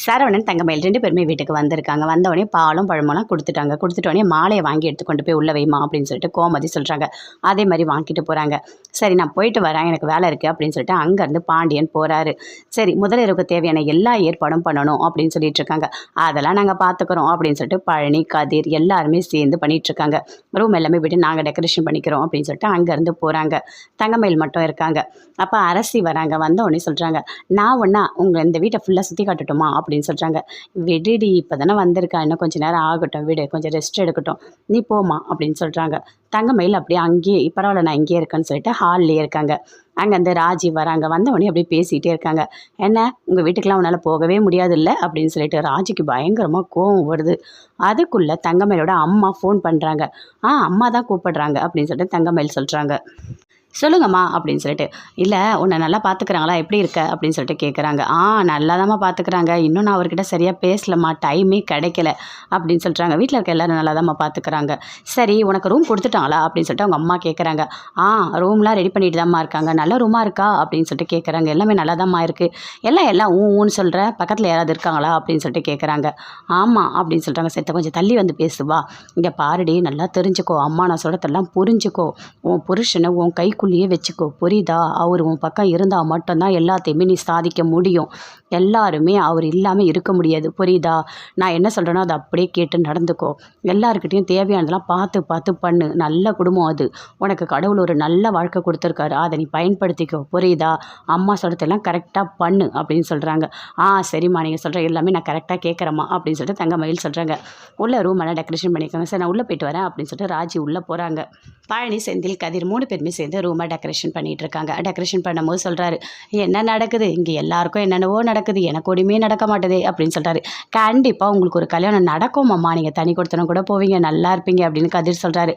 சரவணன் தங்கமயில் 2 பேருமே வீட்டுக்கு வந்திருக்காங்க. வந்தவுடனே பாலும் பழமெல்லாம் குடுத்துட்டாங்க. குடுத்துட்டோனே மாலைய வாங்கி எடுத்து கொண்டு போய் உள்ள வைம்மா அப்படின்னு சொல்லிட்டு கோமதி சொல்றாங்க. அதே மாரி வாங்கிட்டு போறாங்க. சரி நான் போயிட்டு வரேன். எனக்கு வேலை இருக்கு அப்படின்னு சொல்லிட்டு அங்கருந்து பாண்டியன் போறாரு. சரி முதல் இரவுக்கு தேவையான எல்லா ஏற்பாடும் பண்ணணும் அப்படின்னு சொல்லிட்டு இருக்காங்க. அதெல்லாம் நாங்க பார்த்துக்குறோம் அப்படின்னு சொல்லிட்டு பழனி, கதிர் எல்லாருமே சேர்ந்து பண்ணிட்டு இருக்காங்க. ரூம் எல்லாமே விட்டு நாங்க டெக்கரேஷன் பண்ணிக்கிறோம் அப்படின்னு சொல்லிட்டு அங்கருந்து போறாங்க. தங்கமயில் மட்டும் இருக்காங்க. அப்ப அரசி வராங்க. வந்தவுடனே சொல்றாங்க, நான் ஒண்ணா இந்த வீட்ட ஃபுல்லா சுத்தி காட்டட்டுமா அப்படின்னு சொல்றாங்க. விடுடி இப்பதானே வந்திருக்கா, இன்னும் கொஞ்ச நேரம் ஆகட்டும், விடு கொஞ்சம் ரெஸ்ட் எடுக்கட்டும், நீ போமா அப்படின்னு சொல்றாங்க. தங்கமயில் அப்படியே அங்கேயே பரவாயில்ல நான் இங்கேயே இருக்கேன்னு சொல்லிட்டு ஹால்லேயே இருக்காங்க. அங்கேருந்து ராஜி வராங்க. வந்தவொடனே அப்படியே பேசிகிட்டே இருக்காங்க. என்ன உங்கள் வீட்டுக்கெலாம் உன்னால் போகவே முடியாது இல்லை அப்படின்னு சொல்லிட்டு ராஜிக்கு பயங்கரமாக கோவம் வருது. அதுக்குள்ளே தங்கமயிலோட அம்மா ஃபோன் பண்ணுறாங்க. அம்மா தான் கூப்பிடுறாங்க அப்படின்னு சொல்லிட்டு தங்கமயில் சொல்கிறாங்க. சொல்லுங்கம்மா அப்படின்னு சொல்லிட்டு, இல்லை உன்னை நல்லா பார்த்துக்கிறாங்களா, எப்படி இருக்க அப்படின்னு சொல்லிட்டு கேட்குறாங்க. நல்லா தாம்மா பார்த்துக்கிறாங்க, இன்னும் நான் அவர்கிட்ட சரியாக பேசலம்மா, டைமே கிடைக்கல அப்படின்னு சொல்கிறாங்க. வீட்டில் இருக்க எல்லோரும் நல்லா தாம்மா பார்த்துக்கிறாங்க. சரி உனக்கு ரூம் கொடுத்துட்டாங்களா அப்படின்னு சொல்லிட்டு அவங்க அம்மா கேட்குறாங்க. ரூம்லாம் ரெடி பண்ணிட்டு தாம்மா இருக்காங்க, நல்ல ரூமாக இருக்கா அப்படின்னு சொல்லிட்டு கேட்குறாங்க. எல்லாமே நல்லா தாம்மா இருக்குது. எல்லாம் ஊன்னு சொல்கிற, பக்கத்தில் யாராவது இருக்காங்களா அப்படின்னு சொல்லிட்டு கேட்குறாங்க. ஆமாம் அப்படின்னு சொல்கிறாங்க. சரி கொஞ்சம் தள்ளி வந்து பேசுவா, இங்கே பாருடி நல்லா தெரிஞ்சுக்கோ, அம்மா நான் சொல்கிறதெல்லாம் புரிஞ்சுக்கோ, உன் புருஷனை உன் கைக்குள்ளேயே வச்சுக்கோ, புரியுதா? அவர் உன் பக்கம் இருந்தால் மட்டும்தான் எல்லாத்தையுமே நீ சாதிக்க முடியும். எல்லாருமே அவர் இல்லாமல் இருக்க முடியாது, புரியுதா? நான் என்ன சொல்கிறேனோ அதை அப்படியே கேட்டு நடந்துக்கோ. எல்லாருக்கிட்டையும் தேவையானதெல்லாம் பார்த்து பார்த்து பண்ணு. நல்ல குடும்பம் அது, உனக்கு கடவுள் ஒரு நல்ல வாழ்க்கை கொடுத்துருக்காரு, அதை நீ பயன்படுத்திக்கோ, புரியுதா? அம்மா சொல்கிறதெல்லாம் கரெக்டாக பண்ணு அப்படின்னு சொல்கிறாங்க. சரிம்மா நீங்கள் சொல்கிற எல்லாமே நான் கரெக்டாக கேட்குறேம்மா அப்படின்னு சொல்லிட்டு தங்கமயில் சொல்கிறாங்க. உள்ள ரூம் எல்லாம் டெக்கரேஷன் பண்ணிக்கோங்க. சரி நான் உள்ளே போயிட்டு வரேன் அப்படின்னு சொல்லிட்டு ராஜி உள்ளே போகிறாங்க. பழனி, செந்தில், கதிர் 3 பேருமே சேர்ந்து ரூமை டெக்கரேஷன் பண்ணிகிட்டு இருக்காங்க. டெக்கரேஷன் பண்ணும்போது சொல்கிறாரு, என்ன நடக்குது இங்கே, எல்லாருக்கும் என்னென்னவோ நடக்குது, எனக்கு ஒன்றுமே நடக்க மாட்டேதே அப்படின்னு சொல்கிறாரு. கண்டிப்பாக உங்களுக்கு ஒரு கல்யாணம் நடக்கும் அம்மா, நீங்கள் தனி கொடுத்தனும் கூட போவீங்க, நல்லா இருப்பீங்க அப்படின்னு கதிர் சொல்கிறாரு.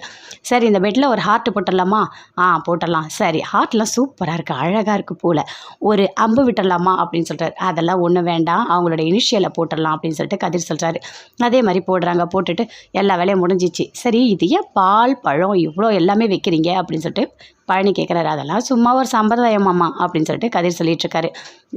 சரி இந்த பெட்டில் ஒரு ஹார்ட் போட்டுடலாமா? போட்டுடலாம். சரி ஹார்ட்லாம் சூப்பராக இருக்குது, அழகாக இருக்குது போல், ஒரு அம்பு விட்டுடலாமா அப்படின்னு சொல்கிறாரு. அதெல்லாம் ஒன்றும் வேண்டாம், அவங்களோட இனிஷியலை போட்டுடலாம் அப்படின்னு சொல்லிட்டு கதிர் சொல்கிறாரு. அதே மாதிரி போடுறாங்க. போட்டுட்டு எல்லா வேலையும் முடிஞ்சிச்சு. சரி இது ஏன் பால் பழம் இவ்வளோ எல்லாமே வைக்கிறீங்க அப்படின்னு சொல்லிட்டு பழனி கேட்குறாரு. அதெல்லாம் சும்மா ஒரு சம்பிரதாயமாம்மா அப்படின்னு சொல்லிட்டு கதிர் சொல்லிட்டு இருக்காரு.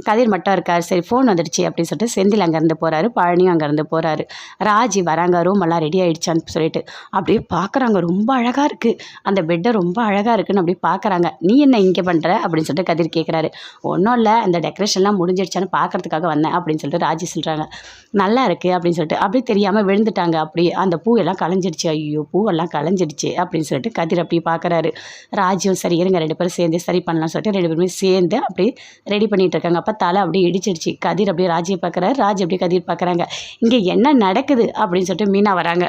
கதிர் மட்டும் இருக்கார். சரி ஃபோன் வந்துடுச்சு அப்படின்னு சொல்லிட்டு செந்தில் அங்கேருந்து போகிறாரு. பழனியும் அங்கேருந்து போகிறாரு. ராஜி வராங்க. ரூம் எல்லாம் ரெடி ஆகிடுச்சான்னு சொல்லிட்டு அப்படியே பார்க்குறாங்க. ரொம்ப அழகாக இருக்குது, அந்த பெட்டை ரொம்ப அழகாக இருக்குன்னு அப்படியே பார்க்குறாங்க. நீ என்ன இங்கே பண்ணுற அப்படின்னு சொல்லிட்டு கதிர் கேட்குறாரு. ஒன்றும் இல்லை, அந்த டெக்கரேஷன்லாம் முடிஞ்சிடுச்சான்னு பார்க்குறதுக்காக வந்தேன் அப்படின்னு சொல்லிட்டு ராஜி சொல்கிறாங்க. நல்லா இருக்குது அப்படின்னு சொல்லிட்டு அப்படியே தெரியாமல் விழுந்துட்டாங்க. அப்படியே அந்த பூவெல்லாம் களைஞ்சிடுச்சு. ஐயோ பூவெல்லாம் களைஞ்சிடுச்சு அப்படின்னு சொல்லிட்டு கதிர் அப்படியே பார்க்குறாரு. ராஜியும் சரி இருங்க 2 பேரும் சேர்ந்து சரி பண்ணலாம்னு சொல்லிட்டு 2 பேருமே சேர்ந்து அப்படியே ரெடி பண்ணிட்டு இருக்காங்க. அப்போ தலை அப்படியே இடிச்சிடுச்சு. கதிர் அப்படியே ராஜியை பார்க்குறாரு, ராஜி அப்படியே கதிர் பார்க்குறாங்க. இங்கே என்ன நடக்குது அப்படின்னு சொல்லிட்டு மீனா வராங்க.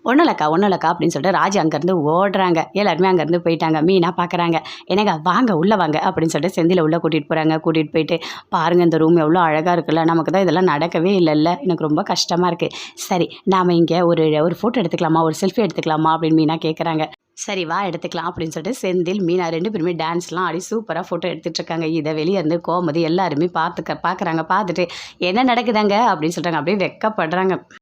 ஒன்றும் இல்லைக்கா அப்படின்னு சொல்லிட்டு ராஜி அங்கேருந்து ஓடுறாங்க. எல்லாருமே அங்கேருந்து போயிட்டாங்க. மீனா பார்க்குறாங்க. என்னங்க வாங்க உள்ளே வாங்க அப்படின்னு சொல்லிட்டு செந்தில உள்ளே கூட்டிகிட்டு போகிறாங்க. கூட்டிகிட்டு போயிட்டு பாருங்கள் இந்த ரூம் எவ்வளோ அழகாக இருக்குல்ல, நமக்கு தான் இதெல்லாம் நடக்கவே இல்லைல்ல, எனக்கு ரொம்ப கஷ்டமாக இருக்குது. சரி நாம் இங்கே ஒரு ஃபோட்டோ எடுத்துக்கலாமா, ஒரு செல்ஃபி எடுத்துக்கலாமா அப்படின்னு மீனா கேட்குறாங்க. சரி வா எடுத்துக்கலாம் அப்படின்னு சொல்லிட்டு செந்தில், மீனா 2 பேருமே டான்ஸ்லாம் ஆடி சூப்பராக ஃபோட்டோ எடுத்துகிட்டு இருக்காங்க. இதை வெளியே இருந்து கோமதி எல்லாருமே பார்க்குறாங்க. பார்த்துட்டு என்ன நடக்குதாங்க அப்படின்னு சொல்கிறாங்க. அப்படியே வெக்கப்படுறாங்க.